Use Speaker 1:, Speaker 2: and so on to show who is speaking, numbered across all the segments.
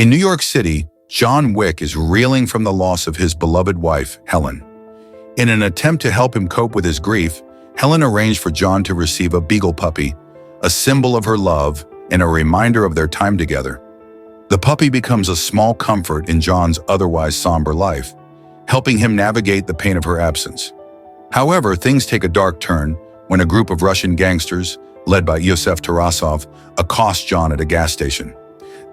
Speaker 1: In New York City, John Wick is reeling from the loss of his beloved wife, Helen. In an attempt to help him cope with his grief, Helen arranged for John to receive a beagle puppy, a symbol of her love and a reminder of their time together. The puppy becomes a small comfort in John's otherwise somber life, helping him navigate the pain of her absence. However, things take a dark turn when a group of Russian gangsters, led by Yosef Tarasov, accost John at a gas station.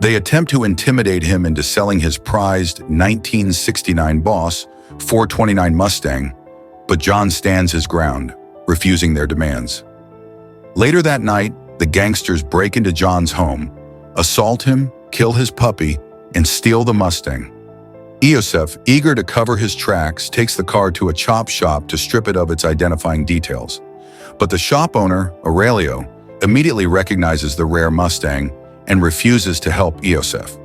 Speaker 1: They attempt to intimidate him into selling his prized 1969 Boss 429 Mustang, but John stands his ground, refusing their demands. Later that night, the gangsters break into John's home, assault him, kill his puppy, and steal the Mustang. Yosef, eager to cover his tracks, takes the car to a chop shop to strip it of its identifying details. But the shop owner, Aurelio, immediately recognizes the rare Mustang and refuses to help Yosef.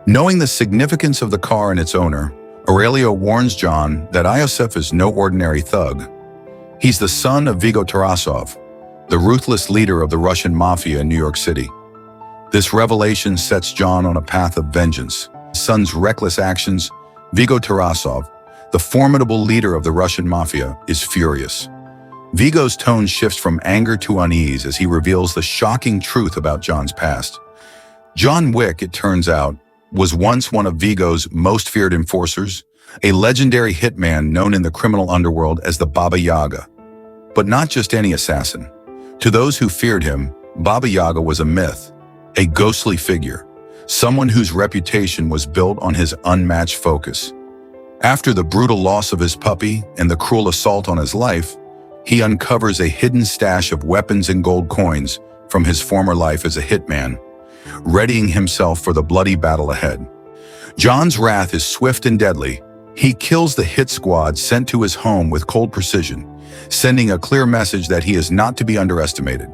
Speaker 1: Knowing the significance of the car and its owner, Aurelio warns John that Yosef is no ordinary thug. He's the son of Vigo Tarasov, the ruthless leader of the Russian mafia in New York City. This revelation sets John on a path of vengeance. His son's reckless actions, Vigo Tarasov, the formidable leader of the Russian mafia, is furious. Vigo's tone shifts from anger to unease as he reveals the shocking truth about John's past. John Wick, it turns out, was once one of Vigo's most feared enforcers, a legendary hitman known in the criminal underworld as the Baba Yaga. But not just any assassin. To those who feared him, Baba Yaga was a myth, a ghostly figure, someone whose reputation was built on his unmatched focus. After the brutal loss of his puppy and the cruel assault on his life, he uncovers a hidden stash of weapons and gold coins from his former life as a hitman, readying himself for the bloody battle ahead. John's wrath is swift and deadly. He kills the hit squad sent to his home with cold precision, sending a clear message that he is not to be underestimated.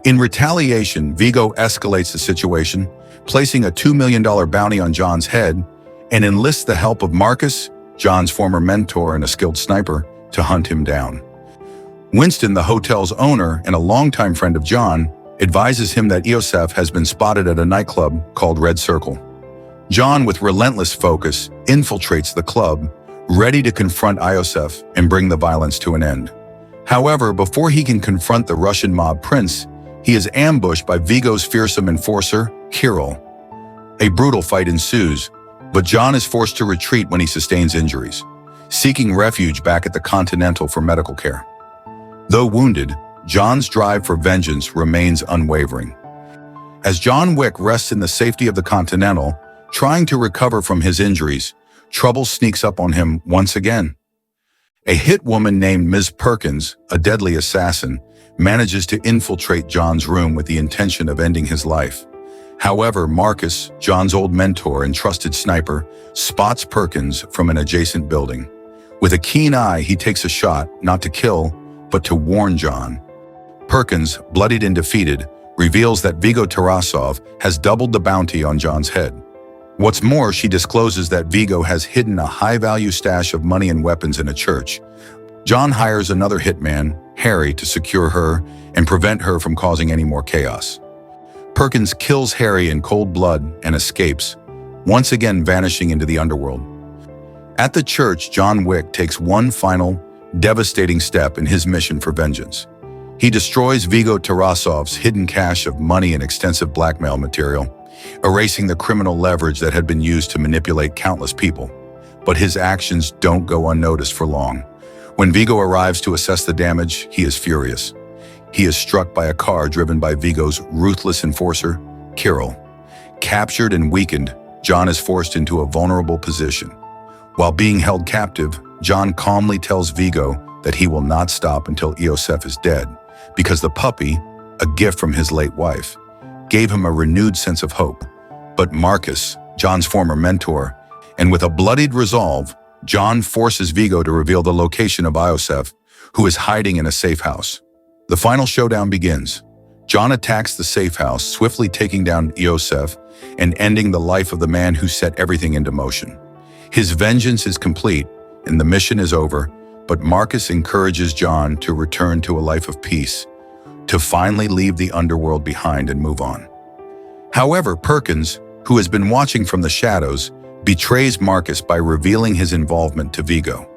Speaker 1: In retaliation, Vigo escalates the situation, placing a $2 million bounty on John's head, and enlists the help of Marcus, John's former mentor and a skilled sniper, to hunt him down. Winston, the hotel's owner and a longtime friend of John, advises him that Yosef has been spotted at a nightclub called Red Circle. John, with relentless focus, infiltrates the club, ready to confront Yosef and bring the violence to an end. However, before he can confront the Russian mob prince, he is ambushed by Vigo's fearsome enforcer, Kirill. A brutal fight ensues, but John is forced to retreat when he sustains injuries, seeking refuge back at the Continental for medical care. Though wounded, John's drive for vengeance remains unwavering. As John Wick rests in the safety of the Continental, trying to recover from his injuries, trouble sneaks up on him once again. A hit woman named Ms. Perkins, a deadly assassin, manages to infiltrate John's room with the intention of ending his life. However, Marcus, John's old mentor and trusted sniper, spots Perkins from an adjacent building. With a keen eye, he takes a shot, not to kill, but to warn John. Perkins, bloodied and defeated, reveals that Vigo Tarasov has doubled the bounty on John's head. What's more, she discloses that Vigo has hidden a high-value stash of money and weapons in a church. John hires another hitman, Harry, to secure her and prevent her from causing any more chaos. Perkins kills Harry in cold blood and escapes, once again vanishing into the underworld. At the church, John Wick takes one final, devastating step in his mission for vengeance. He destroys Vigo Tarasov's hidden cache of money and extensive blackmail material, erasing the criminal leverage that had been used to manipulate countless people. But his actions don't go unnoticed for long. When Vigo arrives to assess the damage, he is furious. He is struck by a car driven by Vigo's ruthless enforcer, Kirill. Captured and weakened, John is forced into a vulnerable position. While being held captive, John calmly tells Vigo that he will not stop until Yosef is dead, because the puppy, a gift from his late wife, gave him a renewed sense of hope. But Marcus, John's former mentor, and with a bloodied resolve, John forces Vigo to reveal the location of Yosef, who is hiding in a safe house. The final showdown begins. John attacks the safe house, swiftly taking down Yosef and ending the life of the man who set everything into motion. His vengeance is complete and the mission is over, but Marcus encourages John to return to a life of peace, to finally leave the underworld behind and move on. However, Perkins, who has been watching from the shadows, betrays Marcus by revealing his involvement to Vigo.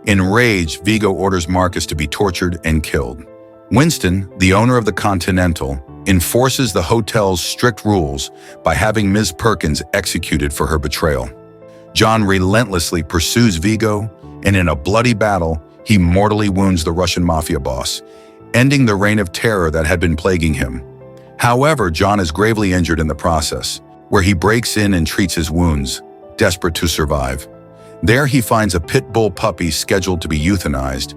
Speaker 1: Enraged, Vigo orders Marcus to be tortured and killed. Winston, the owner of the Continental, enforces the hotel's strict rules by having Ms. Perkins executed for her betrayal. John relentlessly pursues Vigo, and in a bloody battle, he mortally wounds the Russian mafia boss, ending the reign of terror that had been plaguing him. However, John is gravely injured in the process, where he breaks in and treats his wounds, desperate to survive. There he finds a pit bull puppy scheduled to be euthanized.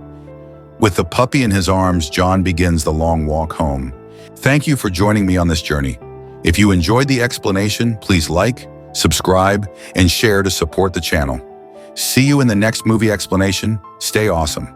Speaker 1: With the puppy in his arms, John begins the long walk home. Thank you for joining me on this journey. If you enjoyed the explanation, please like, subscribe, and share to support the channel. See you in the next movie explanation. Stay awesome.